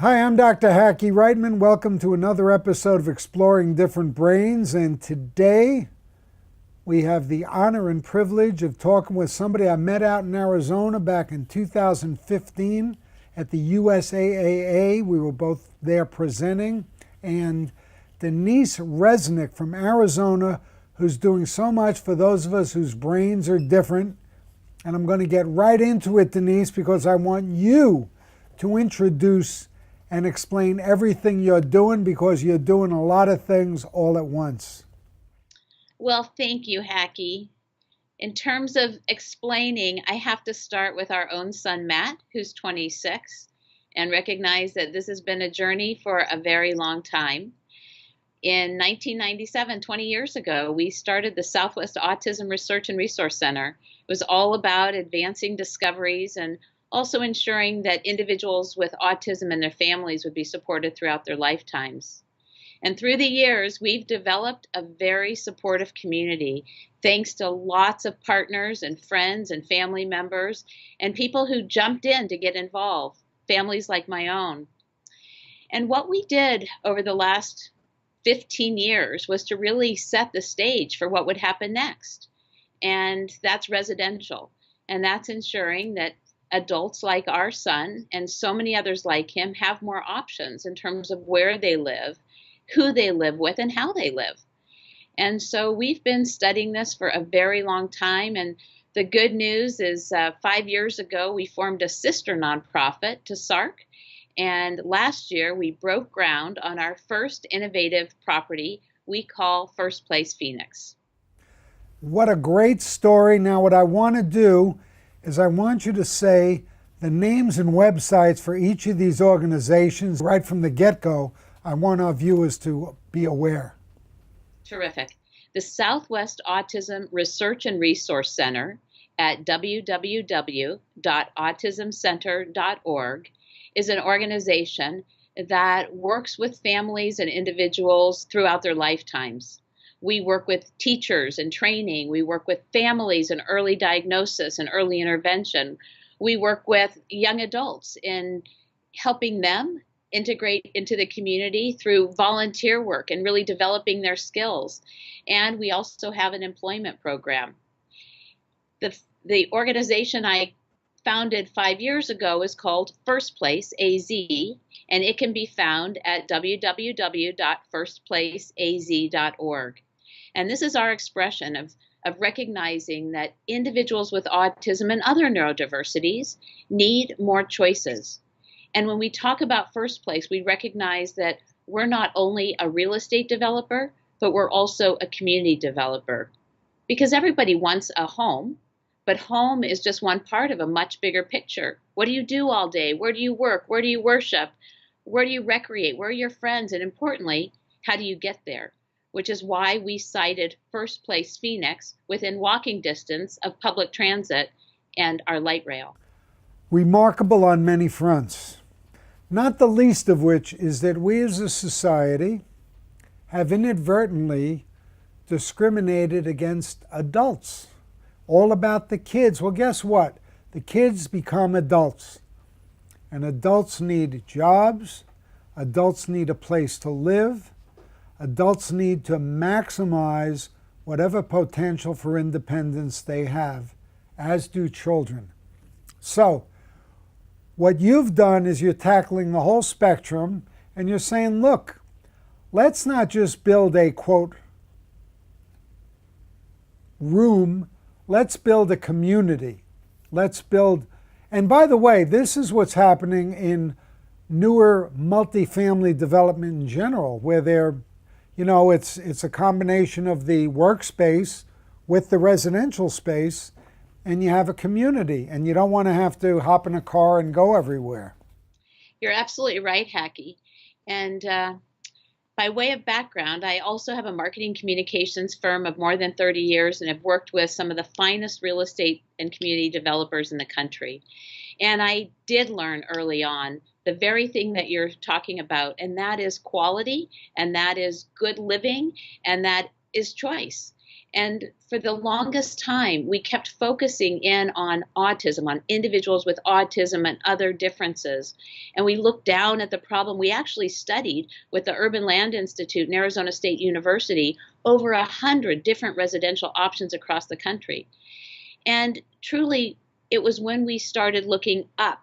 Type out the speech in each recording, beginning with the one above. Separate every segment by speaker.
Speaker 1: Hi, I'm Dr. Hackie Reitman. Welcome to another episode of Exploring Different Brains. And today we have the honor and privilege of talking with somebody I met out in Arizona back in 2015 at the USAAA. We were both there presenting. And Denise Resnik from Arizona, who's doing so much for those of us whose brains are different. And I'm going to get right into it, Denise, because I want you to introduce and explain everything you're doing, because you're doing a lot of things all at once.
Speaker 2: Well, thank you, Hackie. In terms of explaining, I have to start with our own son, Matt, who's 26, and recognize that this has been a journey for a very long time. In 1997, 20 years ago, we started the Southwest Autism Research and Resource Center. It was all about advancing discoveries and also ensuring that individuals with autism and their families would be supported throughout their lifetimes. And through the years, we've developed a very supportive community, thanks to lots of partners and friends and family members and people who jumped in to get involved, families like my own. And what we did over the last 15 years was to really set the stage for what would happen next. And that's residential. And that's ensuring that adults like our son and so many others like him have more options in terms of where they live, who they live with, and how they live. And so we've been studying this for a very long time. And the good news is 5 years ago, we formed a sister nonprofit to SARRC. And last year, we broke ground on our first innovative property we call First Place Phoenix.
Speaker 1: What a great story. Now, what I want to do is I want you to say the names and websites for each of these organizations right from the get-go. I want our viewers to be aware.
Speaker 2: Terrific. The Southwest Autism Research and Resource Center at www.autismcenter.org is an organization that works with families and individuals throughout their lifetimes. We work with teachers and training. We work with families in early diagnosis and early intervention. We work with young adults in helping them integrate into the community through volunteer work and really developing their skills. And we also have an employment program. The organization I founded 5 years ago is called First Place AZ, and it can be found at www.firstplaceaz.org. And this is our expression of recognizing that individuals with autism and other neurodiversities need more choices. And when we talk about First Place, we recognize that we're not only a real estate developer, but we're also a community developer. Because everybody wants a home, but home is just one part of a much bigger picture. What do you do all day? Where do you work? Where do you worship? Where do you recreate? Where are your friends? And importantly, how do you get there? Which is why we cited First Place Phoenix within walking distance of public transit and our light rail.
Speaker 1: Remarkable on many fronts, not the least of which is that we as a society have inadvertently discriminated against adults. All about the kids. Well, guess what? The kids become adults. And adults need jobs. Adults need a place to live. Adults need to maximize whatever potential for independence they have, as do children. So, what you've done is you're tackling the whole spectrum, and you're saying, look, let's not just build a, quote, room. Let's build a community. Let's build, and by the way, this is what's happening in newer multifamily development in general, where they're, it's a combination of the workspace with the residential space, and you have a community, and you don't want to have to hop in a car and go everywhere.
Speaker 2: You're absolutely right, Hackie. And by way of background, I also have a marketing communications firm of more than 30 years and have worked with some of the finest real estate and community developers in the country. And I did learn early on the very thing that you're talking about, and that is quality, and that is good living, and that is choice. And for the longest time, we kept focusing in on autism, on individuals with autism and other differences. And we looked down at the problem. We actually studied with the Urban Land Institute and Arizona State University over 100 different residential options across the country. And truly, it was when we started looking up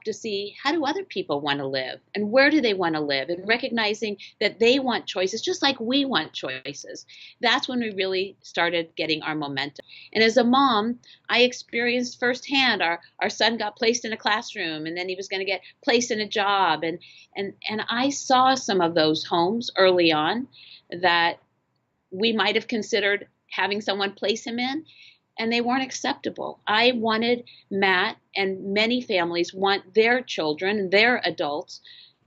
Speaker 2: to see, how do other people want to live and where do they want to live, and recognizing that they want choices just like we want choices. That's when we really started getting our momentum. And as a mom, I experienced firsthand our son got placed in a classroom, and then he was going to get placed in a job. And I saw some of those homes early on that we might have considered having someone place him in, and they weren't acceptable. I wanted Matt, and many families want their children, their adults,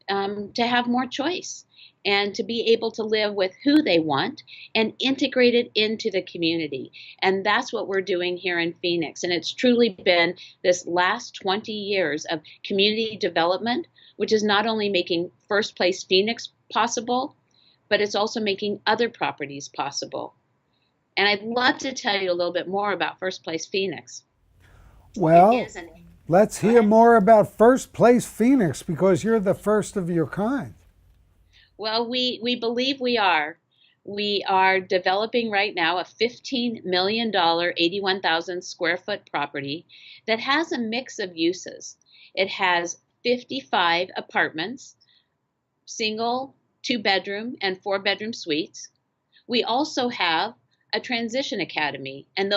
Speaker 2: to have more choice and to be able to live with who they want and integrate it into the community. And that's what we're doing here in Phoenix. And it's truly been this last 20 years of community development, which is not only making First Place Phoenix possible, but it's also making other properties possible. And I'd love to tell you a little bit more about First Place Phoenix.
Speaker 1: Well, let's hear more about First Place Phoenix, because you're the first of your kind.
Speaker 2: Well, we believe we are. We are developing right now a $15 million, 81,000 square foot property that has a mix of uses. It has 55 apartments, single, 2-bedroom, and 4-bedroom suites. We also have a transition academy, and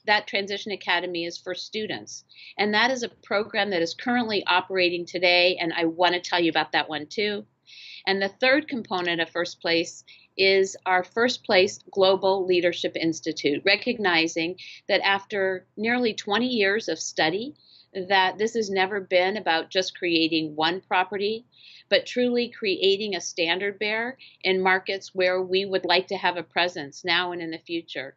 Speaker 2: that transition academy is for students. And that is a program that is currently operating today, and I want to tell you about that one too. And the third component of First Place is our First Place Global Leadership Institute, recognizing that after nearly 20 years of study, that this has never been about just creating one property, but truly creating a standard bearer in markets where we would like to have a presence now and in the future.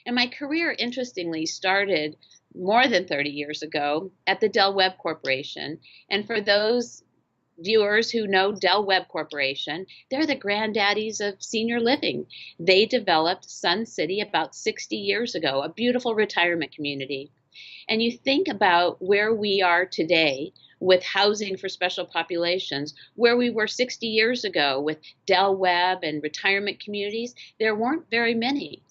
Speaker 2: And my career, interestingly, started more than 30 years ago at the Del Webb Corporation. And for those viewers who know Del Webb Corporation, they're the granddaddies of senior living. They developed Sun City about 60 years ago, a beautiful retirement community. And you think about where we are today with housing for special populations, where we were 60 years ago with Del Webb and retirement communities, there weren't very many.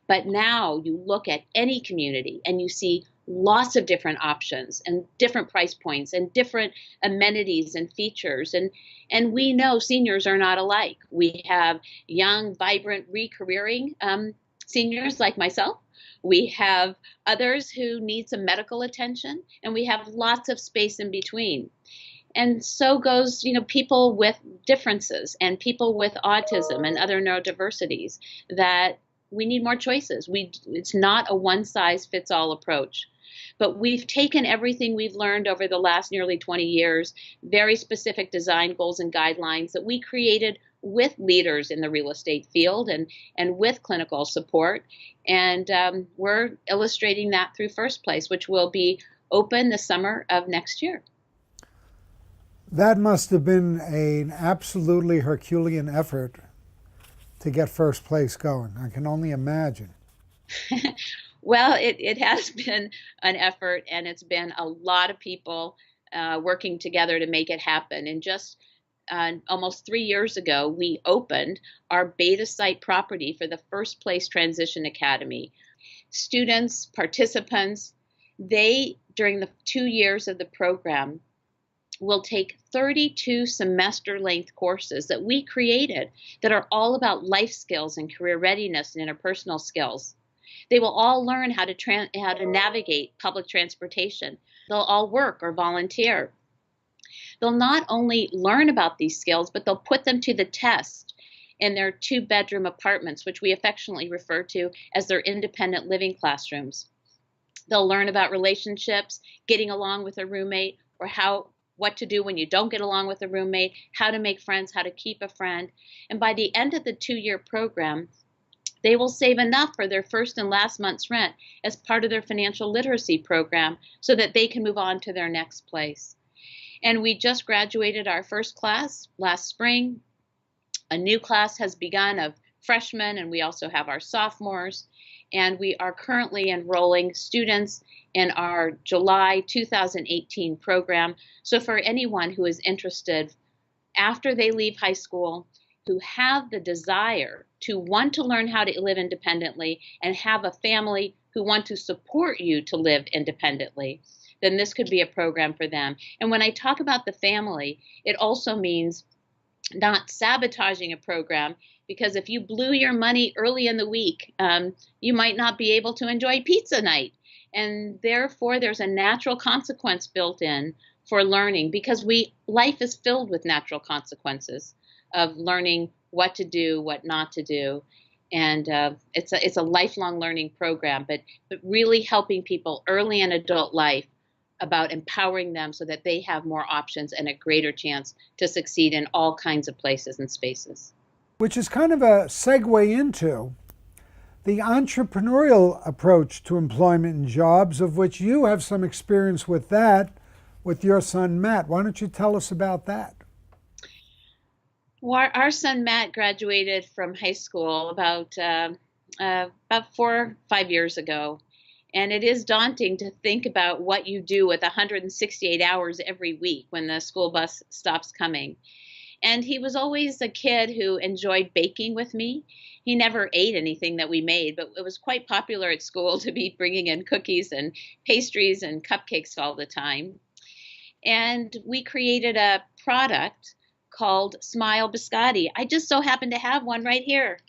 Speaker 2: But now you look at any community and you see lots of different options and different price points and different amenities and features. And we know seniors are not alike. We have young, vibrant, re-careering seniors like myself. We have others who need some medical attention, and we have lots of space in between. And so goes, people with differences and people with autism and other neurodiversities, that we need more choices. It's not a one-size-fits-all approach. But we've taken everything we've learned over the last nearly 20 years, very specific design goals and guidelines that we created with leaders in the real estate field and with clinical support. And we're illustrating that through First Place, which will be open the summer of next year.
Speaker 1: That must have been an absolutely Herculean effort to get First Place going. I can only imagine.
Speaker 2: Well, it has been an effort, and it's been a lot of people working together to make it happen. And just almost 3 years ago, we opened our beta site property for the First Place Transition Academy. Students, participants, they, during the 2 years of the program, will take 32 semester-length courses that we created that are all about life skills and career readiness and interpersonal skills. They will all learn how to navigate public transportation. They'll all work or volunteer. They'll not only learn about these skills, but they'll put them to the test in their 2-bedroom apartments, which we affectionately refer to as their independent living classrooms. They'll learn about relationships, getting along with a roommate, or what to do when you don't get along with a roommate, how to make friends, how to keep a friend. And by the end of the 2-year program, they will save enough for their first and last month's rent as part of their financial literacy program so that they can move on to their next place. And we just graduated our first class last spring. A new class has begun of freshmen, and we also have our sophomores. And we are currently enrolling students in our July 2018 program. So for anyone who is interested after they leave high school, who have the desire to want to learn how to live independently and have a family who want to support you to live independently, then this could be a program for them. And when I talk about the family, it also means not sabotaging a program, because if you blew your money early in the week, you might not be able to enjoy pizza night. And therefore, there's a natural consequence built in for learning, because life is filled with natural consequences of learning what to do, what not to do. And it's a lifelong learning program, but really helping people early in adult life about empowering them so that they have more options and a greater chance to succeed in all kinds of places and spaces.
Speaker 1: Which is kind of a segue into the entrepreneurial approach to employment and jobs, of which you have some experience with that with your son, Matt. Why don't you tell us about that?
Speaker 2: Well, our son, Matt, graduated from high school about 4 or 5 years ago. And it is daunting to think about what you do with 168 hours every week when the school bus stops coming. And he was always a kid who enjoyed baking with me. He never ate anything that we made, but it was quite popular at school to be bringing in cookies and pastries and cupcakes all the time. And we created a product called Smile Biscotti. I just so happen to have one right here.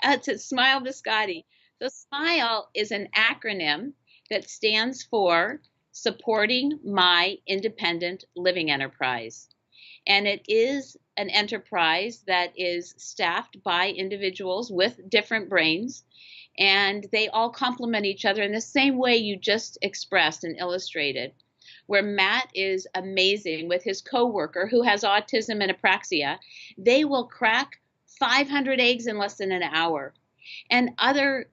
Speaker 2: It's Smile Biscotti. So SMILE is an acronym that stands for Supporting My Independent Living Enterprise. And it is an enterprise that is staffed by individuals with different brains, and they all complement each other in the same way you just expressed and illustrated, where Matt is amazing with his coworker who has autism and apraxia. They will crack 500 eggs in less than an hour. And other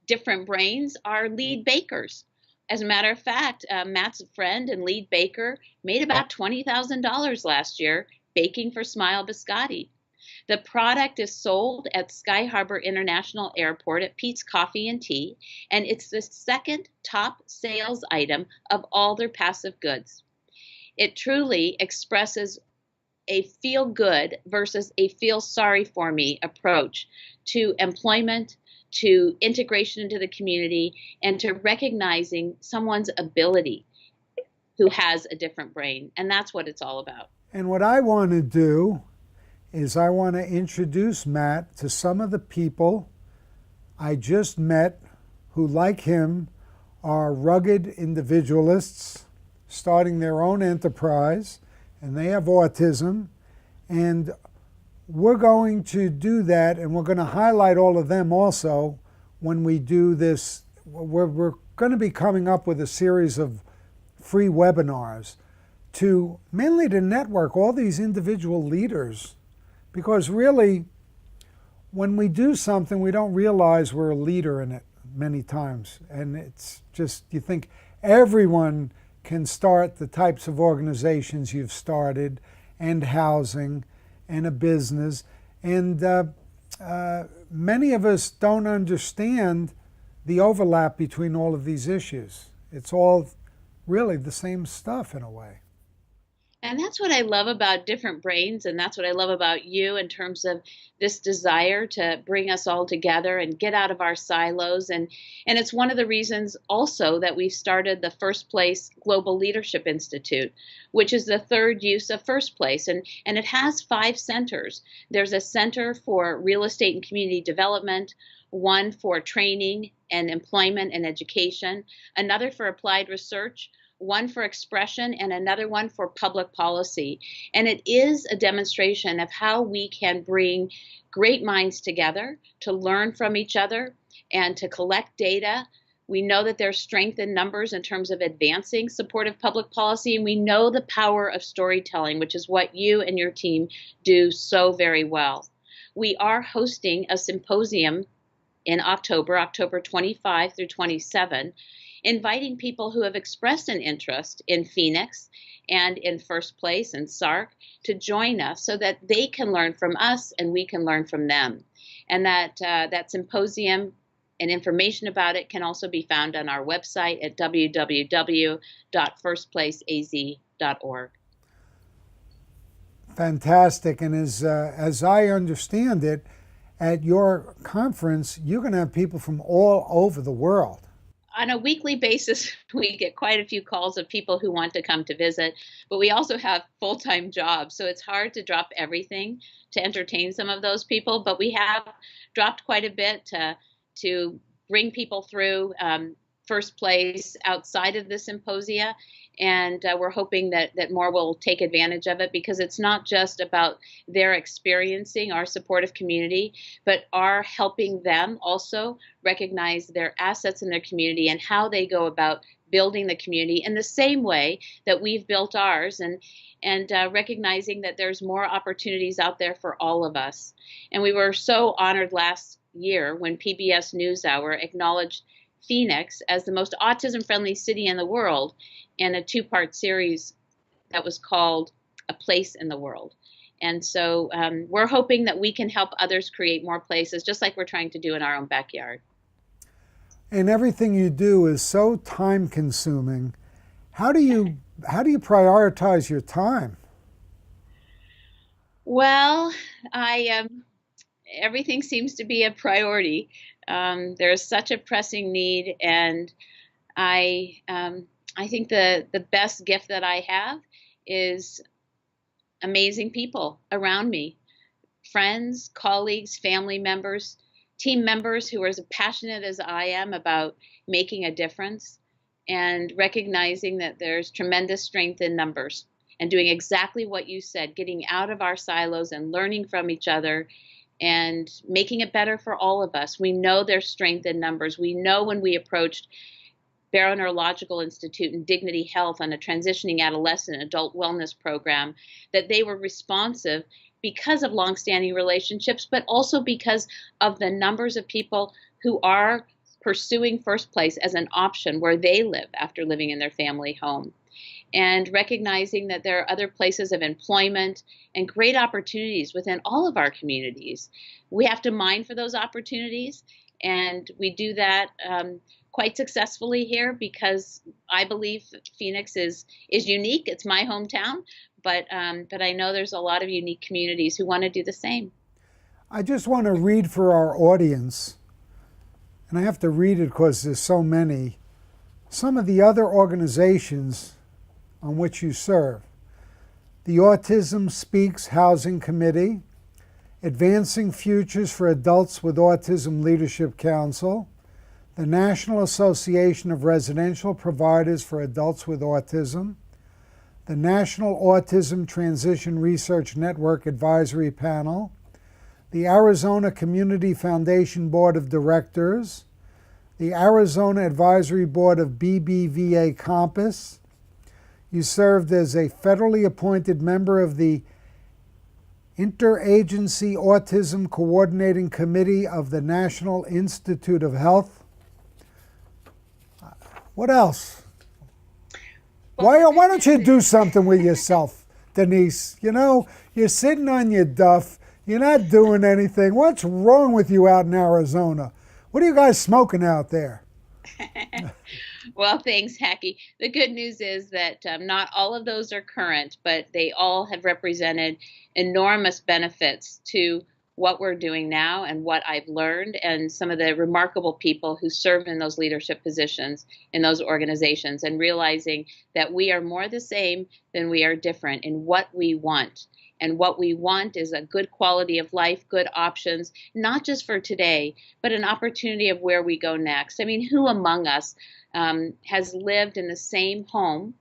Speaker 2: different brains are lead bakers. As a matter of fact, Matt's friend and lead baker made about $20,000 last year baking for Smile Biscotti. The product is sold at Sky Harbor International Airport at Pete's Coffee and Tea, and it's the second top sales item of all their passive goods. It truly expresses a feel good versus a feel sorry for me approach to employment, to integration into the community, and to recognizing someone's ability who has a different brain. And that's what it's all about.
Speaker 1: And what I want to do is I want to introduce Matt to some of the people I just met who, like him, are rugged individualists starting their own enterprise, and they have autism. And we're going to do that, and we're going to highlight all of them also when we do this. We're going to be coming up with a series of free webinars to mainly to network all these individual leaders, because really when we do something we don't realize we're a leader in it many times, and it's just, you think everyone can start the types of organizations you've started, and housing, and a business, and many of us don't understand the overlap between all of these issues. It's all really the same stuff in a way.
Speaker 2: And that's what I love about different brains, and that's what I love about you in terms of this desire to bring us all together and get out of our silos. And it's one of the reasons also that we started the First Place Global Leadership Institute, which is the third use of First Place. And it has 5 centers. There's a center for real estate and community development, one for training and employment and education, another for applied research, one for expression, and another one for public policy. And it is a demonstration of how we can bring great minds together to learn from each other and to collect data. We know that there's strength in numbers in terms of advancing supportive public policy, and we know the power of storytelling, which is what you and your team do so very well. We are hosting a symposium in October 25 through 27, inviting people who have expressed an interest in Phoenix and in First Place and SARRC to join us so that they can learn from us and we can learn from them. And that symposium and information about it can also be found on our website at www.firstplaceaz.org.
Speaker 1: Fantastic. And as I understand it, at your conference, you're going to have people from all over the world.
Speaker 2: On a weekly basis, we get quite a few calls of people who want to come to visit, but we also have full-time jobs. So it's hard to drop everything to entertain some of those people, but we have dropped quite a bit to bring people through First Place outside of the symposia. And we're hoping that more will take advantage of it, because it's not just about their experiencing our supportive community, but our helping them also recognize their assets in their community and how they go about building the community in the same way that we've built ours, and recognizing that there's more opportunities out there for all of us. And we were so honored last year when PBS NewsHour acknowledged Phoenix as the most autism-friendly city in the world in a two-part series that was called A Place in the World. And so we're hoping that we can help others create more places, just like we're trying to do in our own backyard.
Speaker 1: And everything you do is so time-consuming. How do you prioritize your time?
Speaker 2: Well, everything seems to be a priority. There's such a pressing need, and I think the best gift that I have is amazing people around me, friends, colleagues, family members, team members who are as passionate as I am about making a difference, and recognizing that there's tremendous strength in numbers and doing exactly what you said, getting out of our silos and learning from each other and making it better for all of us. We know there's strength in numbers. We know when we approached Barrow Neurological Institute and Dignity Health on a transitioning adolescent adult wellness program that they were responsive because of longstanding relationships, but also because of the numbers of people who are pursuing First Place as an option where they live after living in their family home. And recognizing that there are other places of employment and great opportunities within all of our communities. We have to mine for those opportunities, and we do that quite successfully here, because I believe Phoenix is unique. It's my hometown, but I know there's a lot of unique communities who want to do the same.
Speaker 1: I just want to read for our audience, and I have to read it because there's so many, some of the other organizations on which you serve. The Autism Speaks Housing Committee, Advancing Futures for Adults with Autism Leadership Council, the National Association of Residential Providers for Adults with Autism, the National Autism Transition Research Network Advisory Panel, the Arizona Community Foundation Board of Directors, the Arizona Advisory Board of BBVA Compass. You served as a federally appointed member of the Interagency Autism Coordinating Committee of the National Institute of Health. What else? Why don't you do something with yourself, Denise? You know, you're sitting on your duff. You're not doing anything. What's wrong with you out in Arizona? What are you guys smoking out there?
Speaker 2: Well, thanks, Hackie. The good news is that not all of those are current, but they all have represented enormous benefits to what we're doing now and what I've learned, and some of the remarkable people who serve in those leadership positions in those organizations, and realizing that we are more the same than we are different in what we want. And what we want is a good quality of life, good options, not just for today, but an opportunity of where we go next. I mean, who among us has lived in the same home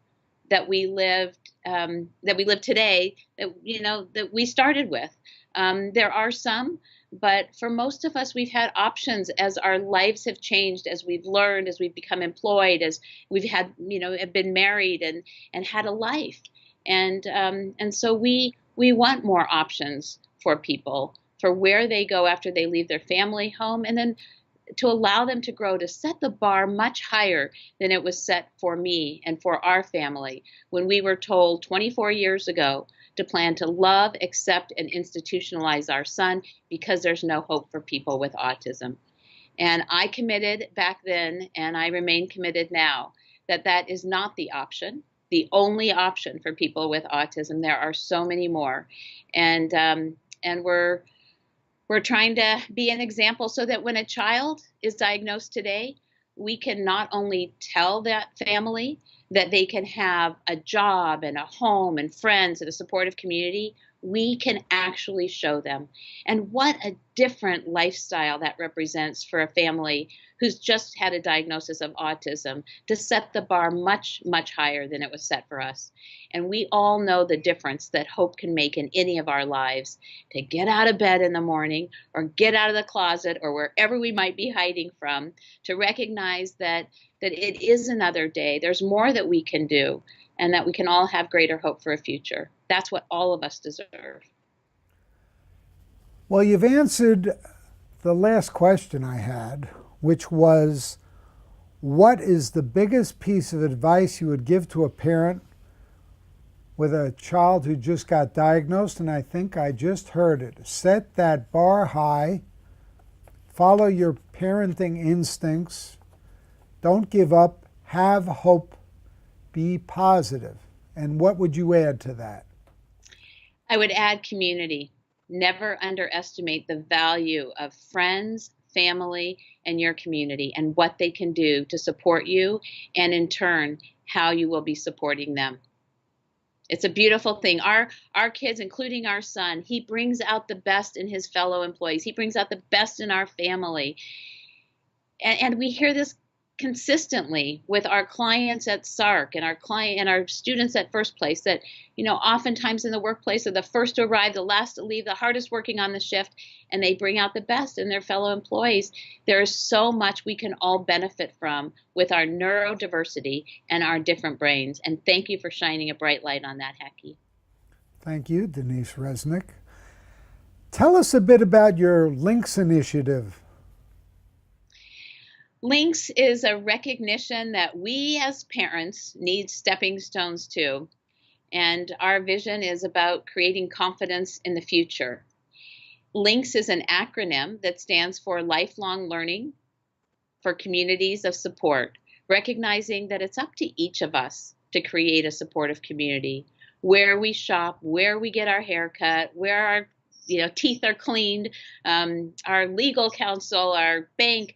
Speaker 2: that we live today, that we started with? There are some, but for most of us, we've had options as our lives have changed, as we've learned, as we've become employed, as we've had, have been married and had a life. And so we want more options for people, for where they go after they leave their family home, and then to allow them to grow, to set the bar much higher than it was set for me and for our family when we were told 24 years ago to plan to love, accept, and institutionalize our son because there's no hope for people with autism. And I committed back then, and I remain committed now, that that is not the option, the only option for people with autism. There are so many more. And we're trying to be an example so that when a child is diagnosed today, we can not only tell that family that they can have a job and a home and friends and a supportive community, we can actually show them. And what a different lifestyle that represents for a family who's just had a diagnosis of autism, to set the bar much, much higher than it was set for us. And we all know the difference that hope can make in any of our lives, to get out of bed in the morning or get out of the closet or wherever we might be hiding from, to recognize that it is another day. There's more that we can do, and that we can all have greater hope for a future. That's what all of us deserve.
Speaker 1: Well, you've answered the last question I had, which was, what is the biggest piece of advice you would give to a parent with a child who just got diagnosed? And I think I just heard it. Set that bar high. Follow your parenting instincts. Don't give up. Have hope. Be positive. And what would you add to that?
Speaker 2: I would add community. Never underestimate the value of friends, family, and your community, and what they can do to support you, and in turn, how you will be supporting them. It's a beautiful thing. Our kids, including our son, he brings out the best in his fellow employees. He brings out the best in our family. And we hear this consistently with our clients at SARRC and our students at First Place, that, oftentimes in the workplace are the first to arrive, the last to leave, the hardest working on the shift, and they bring out the best in their fellow employees. There is so much we can all benefit from with our neurodiversity and our different brains. And thank you for shining a bright light on that, Hackie.
Speaker 1: Thank you, Denise Resnik. Tell us a bit about your Lynx Initiative.
Speaker 2: Lynx is a recognition that we as parents need stepping stones to. And our vision is about creating confidence in the future. Lynx is an acronym that stands for lifelong learning for communities of support, recognizing that it's up to each of us to create a supportive community where we shop, where we get our hair cut, where our teeth are cleaned, our legal counsel, our bank.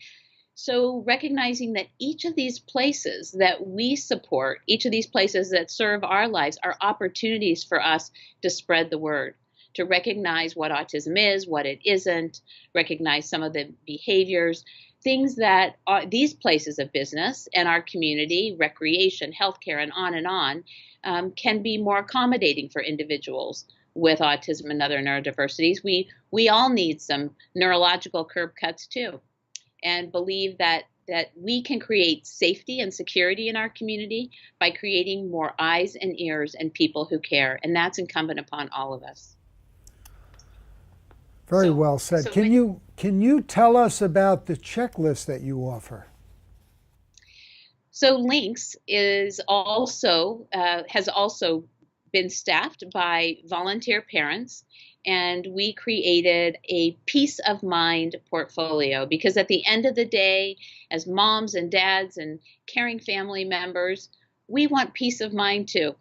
Speaker 2: So recognizing that each of these places that we support, each of these places that serve our lives, are opportunities for us to spread the word, to recognize what autism is, what it isn't, recognize some of the behaviors, things that these places of business and our community, recreation, healthcare, and on, can be more accommodating for individuals with autism and other neurodiversities. We all need some neurological curb cuts too, and believe that we can create safety and security in our community by creating more eyes and ears and people who care. And that's incumbent upon all of us.
Speaker 1: Very well said. Can you tell us about the checklist that you offer?
Speaker 2: So Lynx is also has also been staffed by volunteer parents, and we created a peace of mind portfolio, because at the end of the day, as moms and dads and caring family members, we want peace of mind too.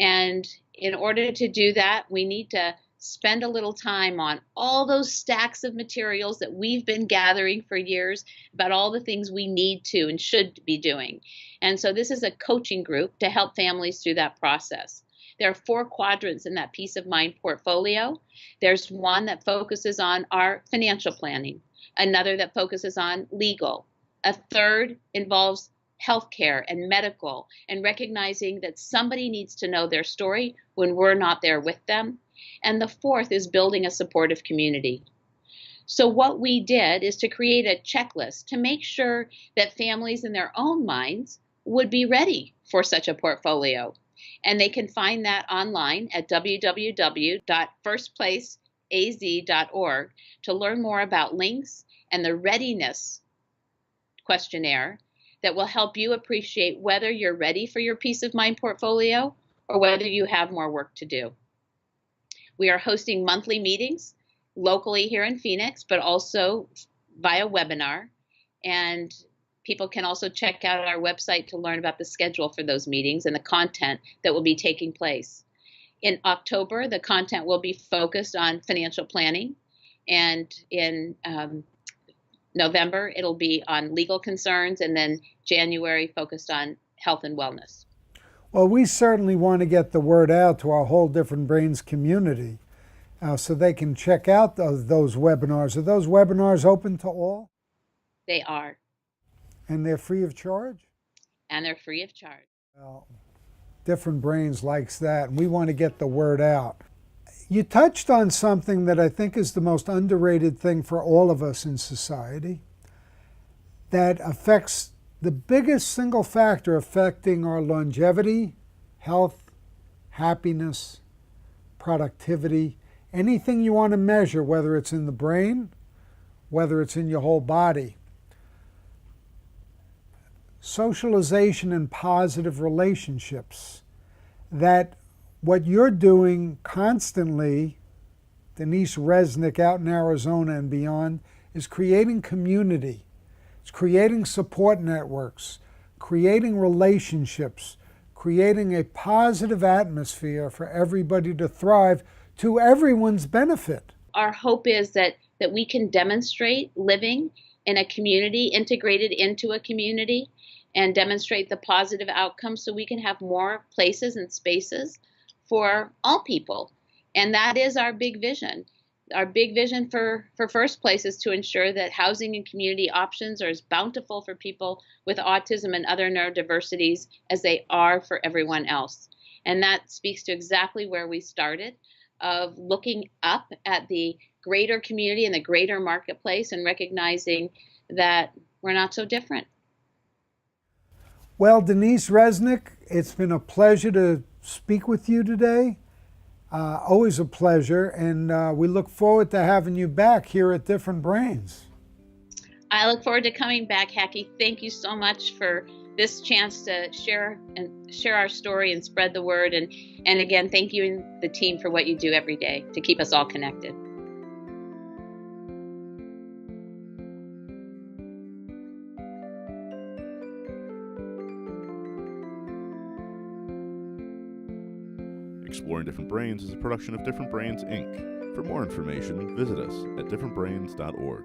Speaker 2: And in order to do that, we need to spend a little time on all those stacks of materials that we've been gathering for years about all the things we need to and should be doing. And so this is a coaching group to help families through that process. There are 4 quadrants in that peace of mind portfolio. There's one that focuses on our financial planning, another that focuses on legal, a third involves healthcare and medical, and recognizing that somebody needs to know their story when we're not there with them. And the fourth is building a supportive community. So what we did is to create a checklist to make sure that families in their own minds would be ready for such a portfolio. And they can find that online at www.firstplaceaz.org to learn more about Lynx and the readiness questionnaire that will help you appreciate whether you're ready for your peace of mind portfolio or whether you have more work to do. We are hosting monthly meetings locally here in Phoenix, but also via webinar. And people can also check out our website to learn about the schedule for those meetings and the content that will be taking place. In October, the content will be focused on financial planning, and in November, it'll be on legal concerns, and then January focused on health and wellness.
Speaker 1: Well, we certainly want to get the word out to our whole Different Brains community so they can check out those webinars. Are those webinars open to all?
Speaker 2: They are.
Speaker 1: And they're free of charge?
Speaker 2: And they're free of charge.
Speaker 1: Well, Different Brains likes that, and we want to get the word out. You touched on something that I think is the most underrated thing for all of us in society that affects the biggest single factor affecting our longevity, health, happiness, productivity, anything you want to measure, whether it's in the brain, whether it's in your whole body. Socialization and positive relationships. That what you're doing constantly, Denise Resnick out in Arizona and beyond, is creating community. It's creating support networks, creating relationships, creating a positive atmosphere for everybody to thrive to everyone's benefit.
Speaker 2: Our hope is that we can demonstrate living in a community, integrated into a community, and demonstrate the positive outcomes so we can have more places and spaces for all people. And that is our big vision. Our big vision for First Place is to ensure that housing and community options are as bountiful for people with autism and other neurodiversities as they are for everyone else. And that speaks to exactly where we started, of looking up at the greater community and the greater marketplace and recognizing that we're not so different.
Speaker 1: Well, Denise Resnick, it's been a pleasure to speak with you today. Always a pleasure, and we look forward to having you back here at Different Brains.
Speaker 2: I look forward to coming back, Hackie. Thank you so much for this chance to share our story and spread the word. And again, thank you and the team for what you do every day to keep us all connected.
Speaker 3: Exploring Different Brains is a production of Different Brains, Inc. For more information, visit us at differentbrains.org.